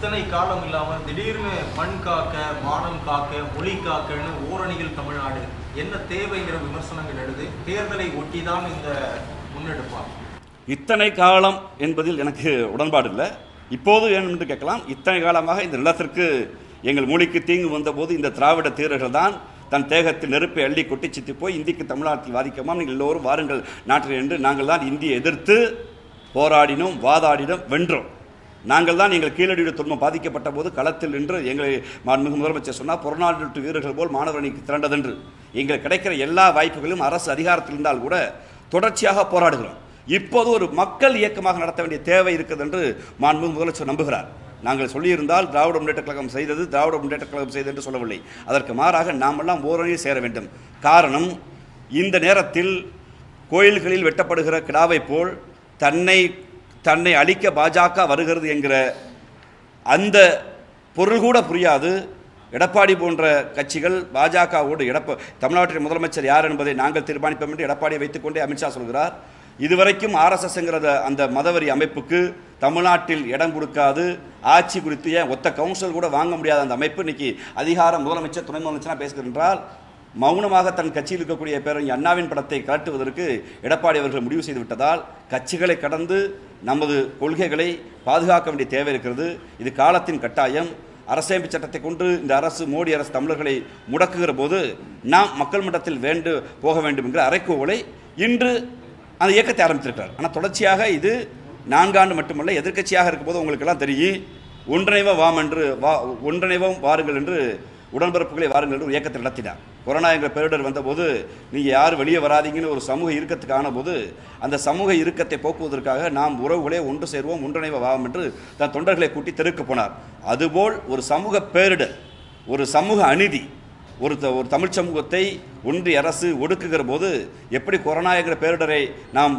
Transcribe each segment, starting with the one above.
இத்தனை காலம் இல்லாமல் திடீர்னு மண் காக்க, மானம் காக்க, மொழி காக்கன்னு ஓரணியில் தமிழ்நாடு என்ன தேவைங்கிற விமர்சனங்கள் எழுது. தேர்தலை ஒட்டிதான் இந்த முன்னெடுப்பா? இத்தனை காலம் என்பதில் எனக்கு உடன்பாடு இல்லை. இப்போது வேணும் என்று கேட்கலாம். இத்தனை காலமாக இந்த நிலத்திற்கு எங்கள் மொழிக்கு தீங்கு வந்தபோது இந்த திராவிட தீரர்கள் தான் தன் தேகத்தில் நெருப்பை அள்ளி கொட்டி சித்தி போய் இந்திக்கு தமிழ்நாட்டில் வாதிக்கமா, நீங்கள் எல்லோரும் வாருங்கள் நாட்டில் என்று நாங்கள் தான் இந்தியை எதிர்த்து போராடினோம், வாதாடினோம், வென்றோம். நாங்கள் தான் எங்கள் கீழடியுடைய துன்பம் பாதிக்கப்பட்ட போது களத்தில் நின்று எங்களை மாண்புமிகு முதலமைச்சர் சொன்னால் புறநாட்டு வீரர்கள் போல் மாணவர் அணிக்கு திரண்டதென்று. எங்களுக்கு கிடைக்கிற எல்லா வாய்ப்புகளும் அரசு அதிகாரத்தில் இருந்தால் கூட தொடர்ச்சியாக போராடுகிறோம். இப்போது ஒரு மக்கள் இயக்கமாக நடத்த வேண்டிய தேவை இருக்குது என்று மாண்புமிகு முதலமைச்சர் நம்புகிறார். நாங்கள் சொல்லியிருந்தால் திராவிட முன்னேற்ற கழகம் செய்தது, திராவிட முன்னேற்ற கழகம் செய்தது என்று சொல்லவில்லை. அதற்கு மாறாக நாமெல்லாம் ஓரணியில் சேர வேண்டும். காரணம், இந்த நேரத்தில் கோயில்களில் வெட்டப்படுகிற கிடாவை போல் தன்னை அழிக்க பாஜக வருகிறது என்கிற அந்த பொருள் கூட புரியாது எடப்பாடி போன்ற கட்சிகள் பாஜகவோடு தமிழ்நாட்டின் முதலமைச்சர் யார் என்பதை நாங்கள் தீர்மானிப்போம் என்று எடப்பாடியை வைத்துக்கொண்டே அமித்ஷா சொல்கிறார். இதுவரைக்கும் ஆர்எஸ்எஸ்ங்கிறத அந்த மதவெறி அமைப்புக்கு தமிழ்நாட்டில் இடம் கொடுக்காது, ஆட்சி குறித்து ஏன் ஒத்த கவுன்சில் கூட வாங்க முடியாத அந்த அமைப்பு இன்னைக்கு அதிகாரம் முதலமைச்சர் துணை முதலமைச்சராக பேசுகின்றால் மௌனமாக தன் கட்சியில் இருக்கக்கூடிய பேரறிஞர் அண்ணாவின் படத்தை கலட்டுவதற்கு எடப்பாடி அவர்கள் முடிவு செய்து விட்டதால் கட்சிகளை கடந்து நமது கொள்கைகளை பாதுகாக்க வேண்டிய தேவை இருக்கிறது. இது காலத்தின் கட்டாயம். அரசியமைப்பு சட்டத்தை கொண்டு இந்த அரசு, மோடி அரசு தமிழர்களை முடக்குகிற போது நாம் மக்கள் மன்றத்தில் போக வேண்டும் என்கிற அறைக்கூவலை இன்று அந்த இயக்கத்தை ஆரம்பித்திருக்கிறார். ஆனால் தொடர்ச்சியாக இது 4 ஆண்டு மட்டுமல்ல, எதிர்க்கட்சியாக இருக்கும்போது உங்களுக்கெல்லாம் தெரியும், ஒன்றிணைவோம் வாருங்கள் என்று உடன்பிறப்புகளை வாருங்கள் என்று ஒரு இயக்கத்தை நடத்தினார். கொரோனா என்ற பேரிடர் வந்தபோது நீங்கள் யார் வெளியே வராதிங்கன்னு ஒரு சமூக இறுக்கத்துக்கு ஆனபோது அந்த சமூக இறுக்கத்தை போக்குவதற்காக நாம் உறவுகளே ஒன்று சேர்வோம், ஒன்றிணைவ வாம் என்று தன் தொண்டர்களை கூட்டி தெருக்கு போனார். அதுபோல் ஒரு சமூக பேரிடர், ஒரு சமூக அநீதி, ஒரு தமிழ் சமூகத்தை ஒன்றிய அரசு ஒடுக்குகிற போது எப்படி கொரோனா என்கிற பேரிடரை நாம்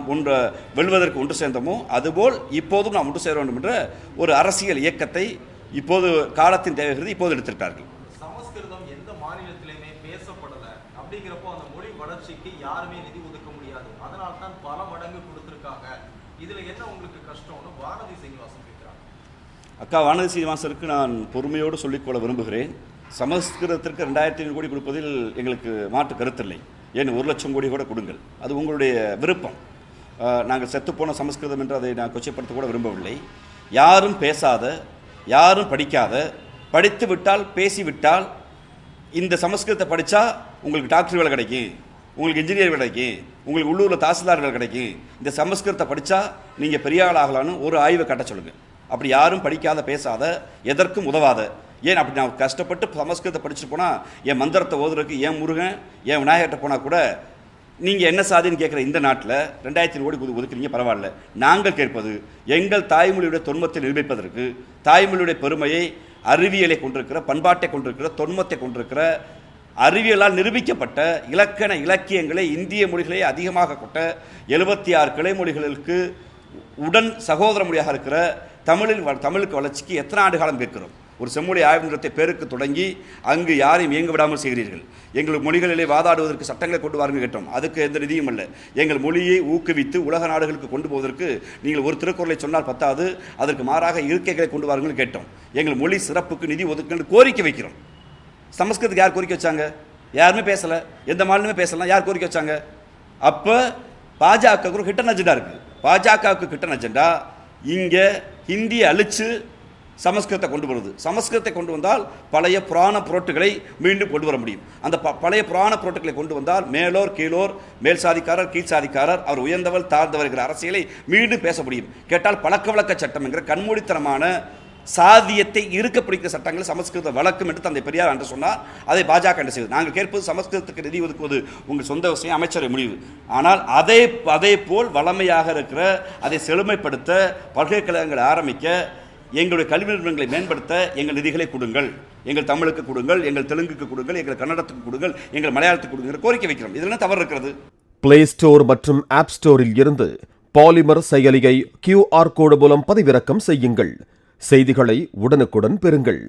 வெல்வதற்கு ஒன்று சேர்ந்தோமோ அதுபோல் இப்போதும் நாம் ஒன்று சேர வேண்டும் என்ற ஒரு அரசியல் இயக்கத்தை இப்போது காலத்தின் தேவைகிறது இப்போது எடுத்திருக்கார்கள். சமஸ்கிருதம் எந்த மாநிலத்திலுமே பேசப்படல அப்படிங்கிறப்போ அந்த மொழி வளர்ச்சிக்கு யாருமே நிதி ஒதுக்க முடியாது. அதனால தான் பல மடங்கு கொடுத்துருக்காங்க. இதுல என்ன உங்களுக்கு கஷ்டம்னு வானதி சீனிவாசன் கேட்கிறாங்க. அக்கா, வானதி சீனிவாசனுக்கு நான் பொறுமையோடு சொல்லிக்கொள்ள விரும்புகிறேன். சமஸ்கிருதத்திற்கு 2500 கோடி கொடுப்பதில் எங்களுக்கு மாற்று கருத்தில்லை. ஏன் 1 லட்சம் கோடி கூட கொடுங்கள், அது உங்களுடைய விருப்பம். நாங்கள் செத்துப்போன சமஸ்கிருதம் என்று அதை நான் கொச்சைப்படுத்த கூட விரும்பவில்லை. யாரும் பேசாத, யாரும் படிக்காத, படித்து விட்டால் பேசிவிட்டால் இந்த சமஸ்கிருதத்தை படித்தா உங்களுக்கு டாக்டர் வேலை கிடைக்கும், உங்களுக்கு இன்ஜினியர் கிடைக்கும், உங்களுக்கு உள்ளூரில் தாசில்தார் வேலை கிடைக்கும், இந்த சமஸ்கிருதத்தை படித்தா நீங்கள் பெரிய ஆள் ஆகலான்னு ஒரு ஆய்வை கட்ட சொல்லுங்கள். அப்படி யாரும் படிக்காத, பேசாத, எதற்கும் உதவாத, ஏன் அப்படி நான் கஷ்டப்பட்டு சமஸ்கிருதத்தை படிச்சுட்டு போனால் என் மந்திரத்தை ஓதுறதுக்கு என் முருகன் என் விநாயகர்கிட்ட போனால் கூட நீங்கள் என்ன சாதின்னு கேட்குற இந்த நாட்டில் 2500 கோடி ஒதுக்குறீங்க, பரவாயில்ல. நாங்கள் கேட்பது எங்கள் தாய்மொழியுடைய தொன்மத்தை நிரூபிப்பதற்கு, தாய்மொழியுடைய பெருமையை, அறிவியலை கொண்டிருக்கிற, பண்பாட்டை கொண்டிருக்கிற, தொன்மத்தை கொண்டிருக்கிற, அறிவியலால் நிரூபிக்கப்பட்ட இலக்கண இலக்கியங்களை, இந்திய மொழிகளை அதிகமாக கொண்ட 76 கிளை மொழிகளுக்கு உடன் சகோதர மொழியாக இருக்கிற தமிழுக்கு வளர்ச்சிக்கு எத்தனை ஆண்டு காலம் கேட்கிறோம்? ஒரு செம்மொழி ஆய்வு நிலையத்தை பேருக்கு தொடங்கி அங்கு யாரையும் இயங்க விடாமல் செய்கிறீர்கள். எங்கள் மொழிகளிலே வாதாடுவதற்கு சட்டங்களை கொண்டு வாருங்கள் கேட்டோம், அதுக்கு எந்த நிதியும் அல்ல. எங்கள் மொழியை ஊக்குவித்து உலக நாடுகளுக்கு கொண்டு போவதற்கு நீங்கள் ஒரு திருக்குறளை சொன்னால் பத்தாது, அதற்கு மாறாக இருக்கைகளை கொண்டு வாருங்கள் கேட்டோம். எங்கள் மொழி சிறப்புக்கு நிதி ஒதுக்குங்கள் கோரிக்கை வைக்கிறோம். சமஸ்கிருதத்துக்கு யார் கோரிக்கை வச்சாங்க? யாருமே பேசலை. எந்த மாநிலமே பேசலாம். யார் கோரிக்கை வச்சாங்க? அப்போ பாஜகவுக்கு ஒரு ஹிட்டன் அஜெண்டா இருக்குது. பாஜகவுக்கு ஹிட்டன் அஜெண்டா இங்கே ஹிந்தியை அழித்து சமஸ்கிருதத்தை கொண்டு வருது. சமஸ்கிருதத்தை கொண்டு வந்தால் பழைய புராண புரட்டுகளை மீண்டும் கொண்டு வர முடியும். அந்த பழைய புராண புரட்டுகளை கொண்டு வந்தால் மேலோர் கீழோர், மேல் சாதிக்காரர் கீழ் சாதிக்காரர், அவர் உயர்ந்தவர் தாழ்ந்தவர் என்கிற அரசியலை மீண்டும் பேச முடியும். கேட்டால் பழக்க வழக்க சட்டம் என்கிற கண்மூடித்தனமான சாதியத்தை இருக்க பிடிக்கிற சட்டங்கள் சமஸ்கிருத வழக்கம் என்று தந்தை பெரியார் என்று சொன்னார். அதை பாஜக என்று செய்வது. நாங்கள் கேட்பது சமஸ்கிருதத்துக்கு நிதி ஒதுக்குவது உங்கள் சொந்த விஷயம், அமைச்சரை முடிவு. ஆனால் அதே போல் வளமையாக இருக்கிற, அதை செழுமைப்படுத்த, பல்கலைக்கழகங்களை ஆரம்பிக்க, எங்களுடைய கல்வி நிறுவனங்களை மேம்படுத்த எங்கள் நிதிகளை கொடுங்கள். எங்கள் தமிழுக்கு கொடுங்கள், எங்கள் தெலுங்குக்கு கொடுங்கள், எங்கள் கன்னடத்துக்கு கொடுங்கள், எங்கள் மலையாளத்துக்கு கொடுங்கள் கோரிக்கை வைக்கிறோம். இதில் தவறு இருக்கிறது? பிளே ஸ்டோர் மற்றும் ஆப் ஸ்டோரில் இருந்து பாலிமர் செயலியை QR கோடு மூலம் பதிவிறக்கம் செய்யுங்கள். செய்திகளை உடனுக்குடன் பெறுங்கள்.